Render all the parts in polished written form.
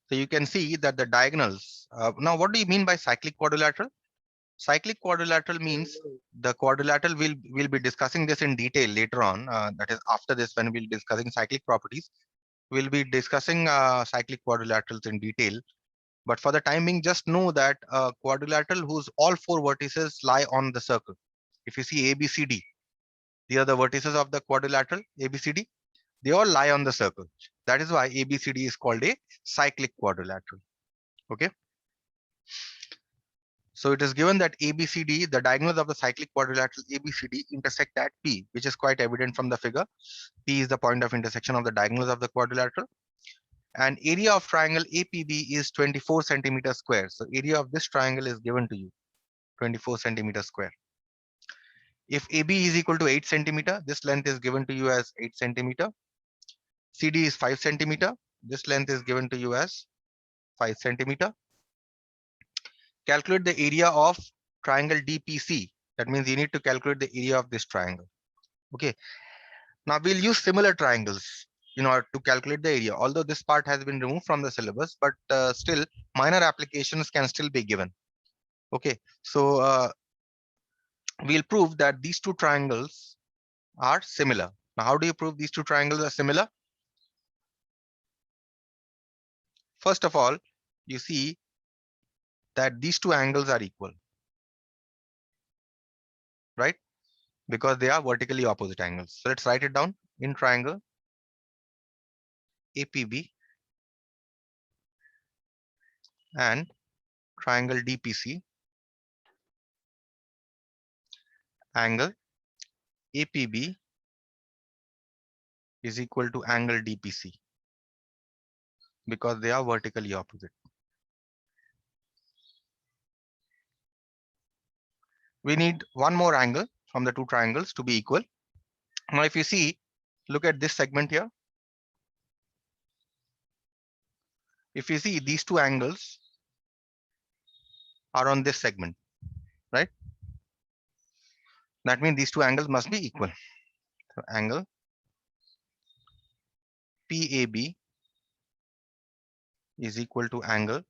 So you can see that the diagonals. Now, what do you mean by cyclic quadrilateral? Cyclic quadrilateral means the quadrilateral will be discussing this in detail later on. That is after this, when we'll be discussing cyclic properties, we'll be discussing cyclic quadrilaterals in detail. But for the time being, just know that quadrilateral whose all four vertices lie on the circle. If you see ABCD, these are the vertices of the quadrilateral ABCD. They all lie on the circle. That is why ABCD is called a cyclic quadrilateral. Okay. So it is given that ABCD, the diagonals of the cyclic quadrilateral ABCD intersect at P, which is quite evident from the figure. P is the point of intersection of the diagonals of the quadrilateral. And area of triangle APB is 24 centimeters square. So area of this triangle is given to you, 24 centimeters square. If AB is equal to 8 centimeter, this length is given to you as 8 centimeter. CD is 5 centimeter. This length is given to you as 5 centimeter. Calculate the area of triangle DPC. That means you need to calculate the area of this triangle. Okay. Now we'll use similar triangles in order to calculate the area. Although this part has been removed from the syllabus, but still minor applications can still be given. Okay. So we'll prove that these two triangles are similar. Now, how do you prove these two triangles are similar? First of all, you see that these two angles are equal, right? Because they are vertically opposite angles. So let's write it down. In triangle APB and triangle DPC, angle APB is equal to angle DPC because they are vertically opposite. We need one more angle from the two triangles to be equal. Now, if you see, look at this segment here. If you see, these two angles are on this segment, right? That means these two angles must be equal. So angle PAB is equal to angle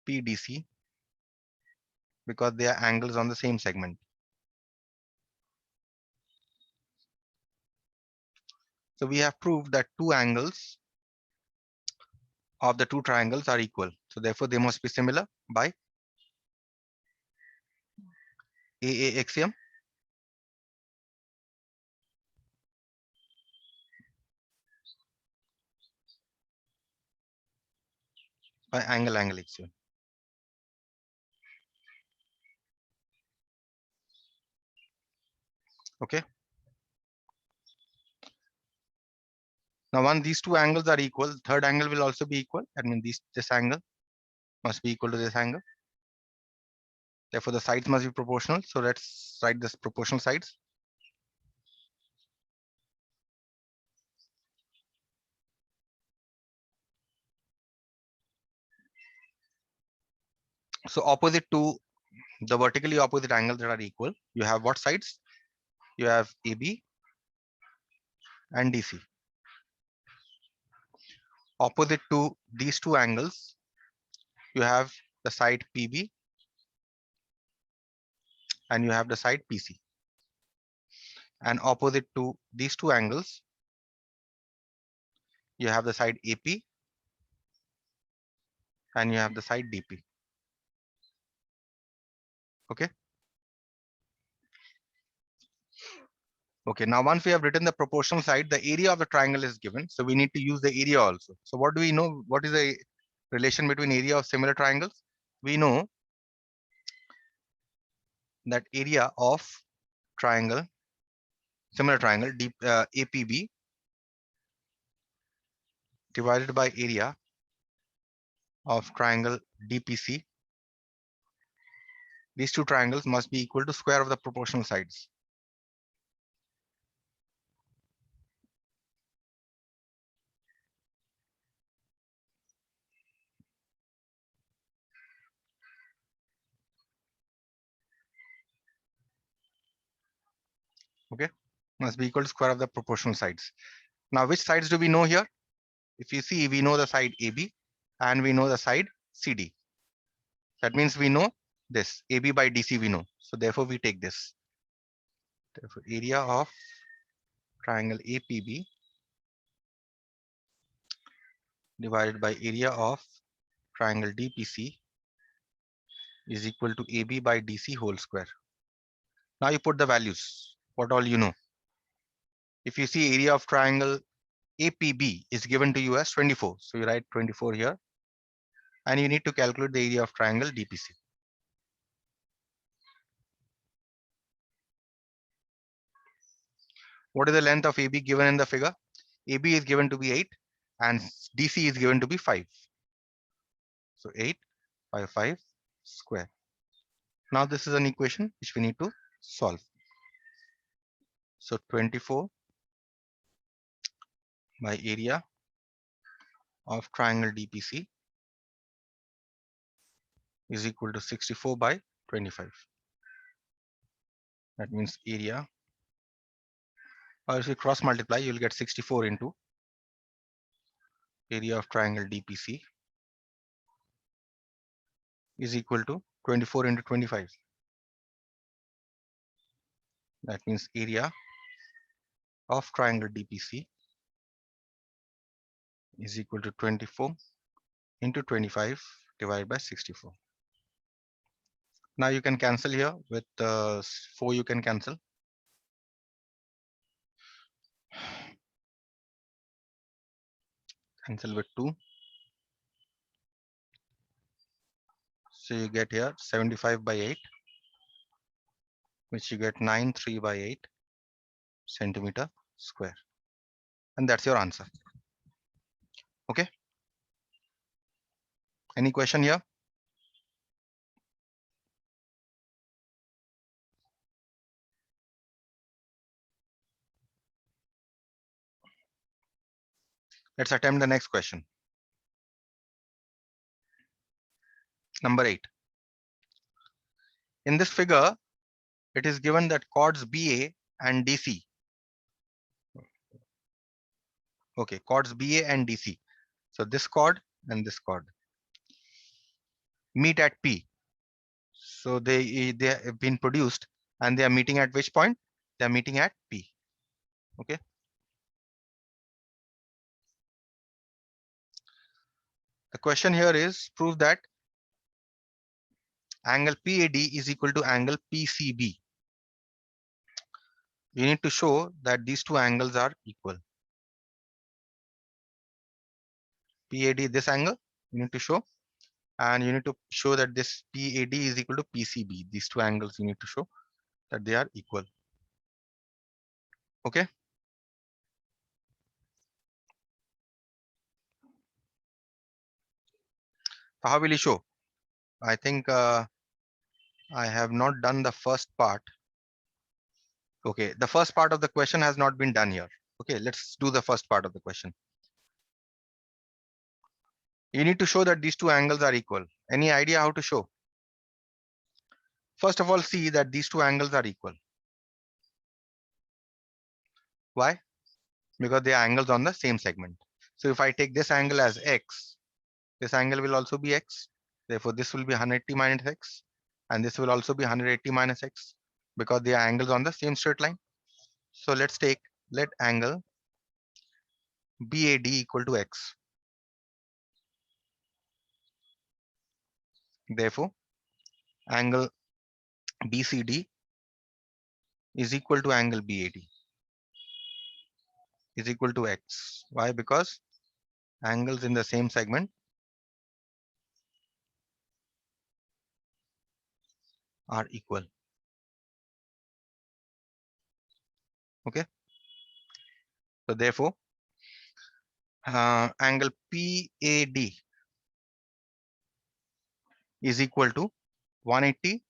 PDC because they are angles on the same segment. So we have proved that two angles of the two triangles are equal. So therefore they must be similar by AA axiom. By angle axiom. Okay. Now, once these two angles are equal, third angle will also be equal. That means this angle must be equal to this angle. Therefore, the sides must be proportional. So let's write this proportional sides. So opposite to the vertically opposite angles that are equal, you have what sides? You have AB and DC. Opposite to these two angles, you have the side PB and you have the side PC. And opposite to these two angles, you have the side AP and you have the side DP. Okay. Okay, now once we have written the proportional side, the area of the triangle is given. So we need to use the area also. So what do we know? What is the relation between area of similar triangles? We know that area of triangle, similar triangle, APB divided by area of triangle DPC. These two triangles must be equal to square of the proportional sides. Okay, must be equal to square of the proportional sides. Now, which sides do we know here? If you see, we know the side AB and we know the side CD. That means we know this AB by DC we know. So therefore we take this. Therefore area of triangle APB divided by area of triangle DPC is equal to AB by DC whole square. Now you put the values, what all you know. If you see area of triangle APB is given to you as 24. So you write 24 here and you need to calculate the area of triangle DPC. What is the length of AB given in the figure? AB is given to be 8 and DC is given to be 5. So 8 by 5 square. Now this is an equation which we need to solve. So 24 by area of triangle DPC is equal to 64 by 25. That means area, or if you cross multiply, you will get 64 into area of triangle DPC is equal to 24 into 25. That means area of triangle DPC is equal to 24 into 25 divided by 64. Now you can cancel here with 4, you can cancel. Cancel with 2. So you get here 75 by 8, which you get 93 by 8 centimeter square. And that's your answer. Okay. Any question here? Let's attempt the next question. Number 8. In this figure, it is given that chords BA and DC. Okay, chords BA and DC. So this chord and this chord meet at P. So they have been produced and they are meeting at which point? They are meeting at P. Okay. The question here is prove that angle PAD is equal to angle PCB. You need to show that these two angles are equal. PAD, this angle, you need to show, and you need to show that this PAD is equal to PCB. These two angles you need to show that they are equal. Okay. So how will you show? I think I have not done the first part. Okay, the first part of the question has not been done here. Okay, let's do the first part of the question. You need to show that these two angles are equal. Any idea how to show? First of all, see that these two angles are equal. Why? Because they are angles on the same segment. So if I take this angle as X, this angle will also be X. Therefore, this will be 180 minus X. And this will also be 180 minus X because they are angles on the same straight line. So let angle BAD equal to X. Therefore, angle BCD is equal to angle BAD is equal to X. Why? Because angles in the same segment are equal. Okay. So therefore, angle PAD is equal to 180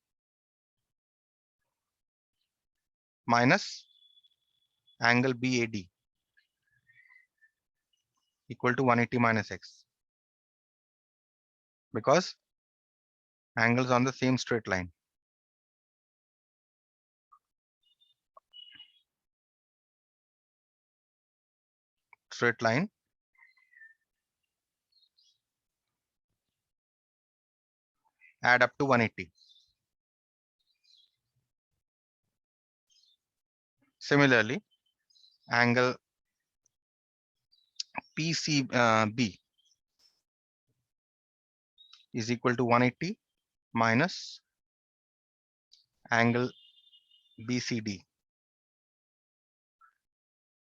minus angle BAD equal to 180 minus X, because angles on the same straight line. Straight line add up to 180. Similarly, angle PCB is equal to 180 minus angle BCD,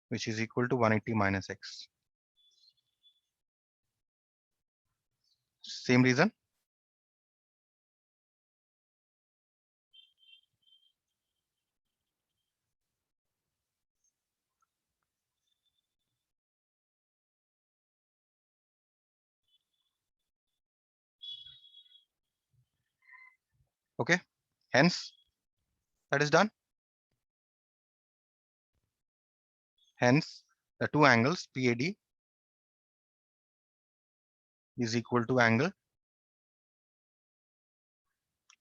which is equal to 180 minus X. Same reason. Okay, hence that is done. Hence the two angles PAD is equal to angle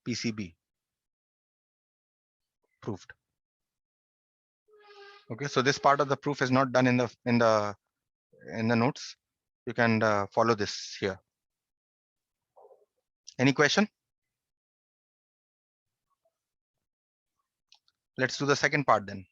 PCB. Proved. Okay, so this part of the proof is not done in the notes. You can follow this here. Any question? Let's do the second part then.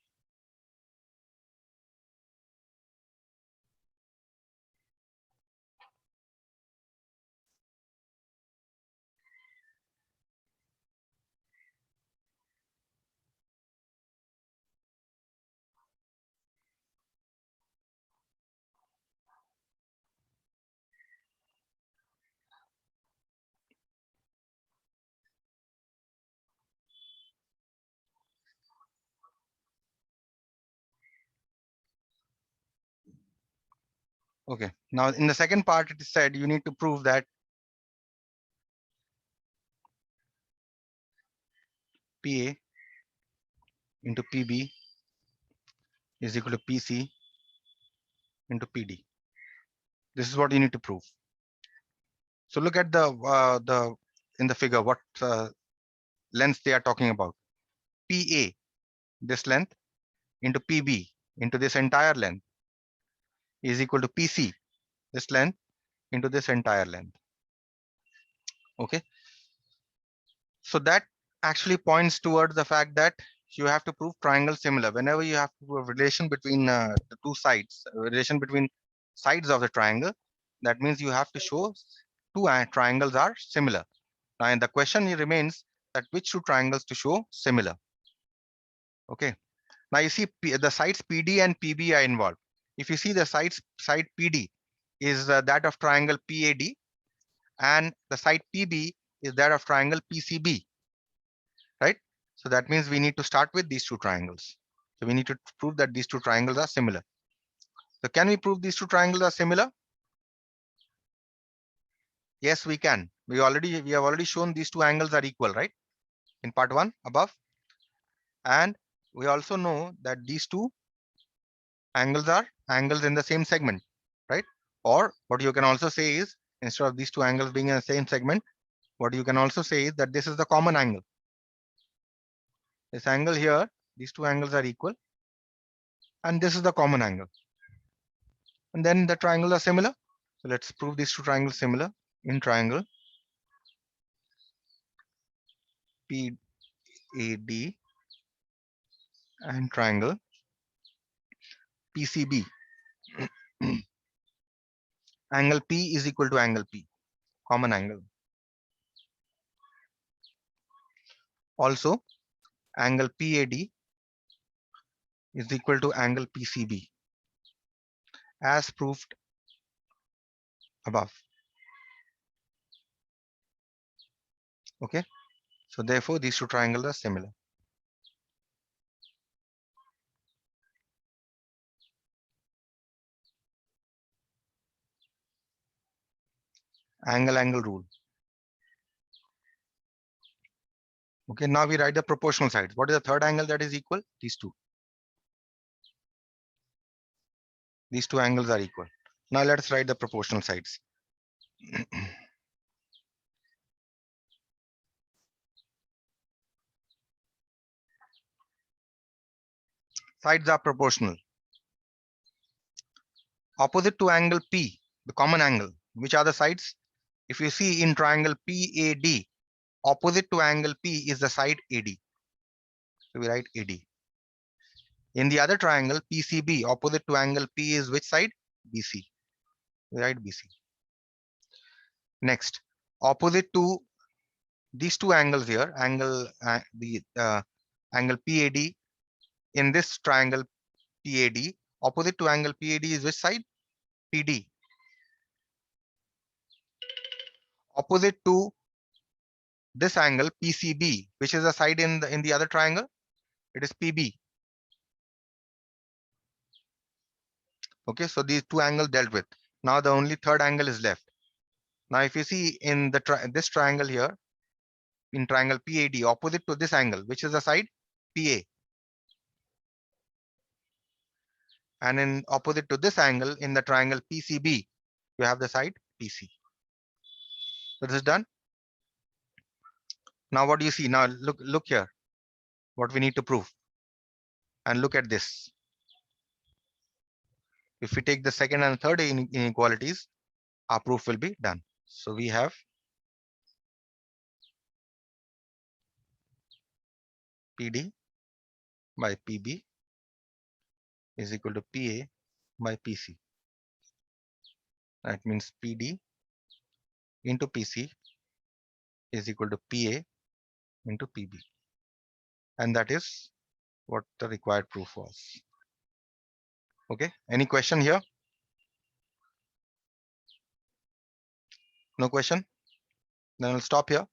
Okay, now in the second part it is said you need to prove that PA into PB is equal to PC into PD. This is what you need to prove. So look at the in the figure what length they are talking about. PA, this length, into PB, into this entire length, is equal to PC, this length, into this entire length. Okay, so that actually points towards the fact that you have to prove triangle similar. Whenever you have to prove a relation between the two sides, a relation between sides of the triangle, that means you have to show two triangles are similar. Now, and the question remains that which two triangles to show similar. Okay. Now you see the sides PD and PB are involved. If you see the side PD is that of triangle PAD, and the side PB is that of triangle PCB, right? So that means we need to start with these two triangles. So we need to prove that these two triangles are similar. So can we prove these two triangles are similar? Yes, we can. We have already shown these two angles are equal, right? In part 1 above. And we also know that these two angles are angles in the same segment, right? Or what you can also say is, instead of these two angles being in the same segment, what you can also say is that this is the common angle. This angle here, these two angles are equal, and this is the common angle. And then the triangles are similar. So let's prove these two triangles similar in triangle PAD and triangle PCB. Angle P is equal to angle P, common angle. Also, angle PAD is equal to angle PCB, as proved above. Okay, so therefore these two triangles are similar. Angle rule. Okay, now we write the proportional sides. What is the third angle that is equal? These two. These two angles are equal. Now let's write the proportional sides. Sides are proportional. Opposite to angle P, the common angle. Which are the sides? If you see in triangle PAD, opposite to angle P is the side AD. So we write AD. In the other triangle, PCB, opposite to angle P is which side? BC. We write BC. Next, opposite to these two angles here, angle angle PAD in this triangle PAD, opposite to angle PAD is which side? PD. Opposite to this angle PCB, which is the side in the other triangle, it is PB. Okay, so these two angles dealt with. Now the only third angle is left. Now if you see in this triangle here, in triangle PAD, opposite to this angle, which is the side PA, and in opposite to this angle in the triangle PCB, you have the side PC. So this is done. Now what do you see? Now look here, what we need to prove, and look at this. If we take the second and third inequalities, our proof will be done. So we have PD by PB is equal to PA by PC. That means PD into PC is equal to PA into PB. And that is what the required proof was. Okay, any question here? No question? Then I'll stop here.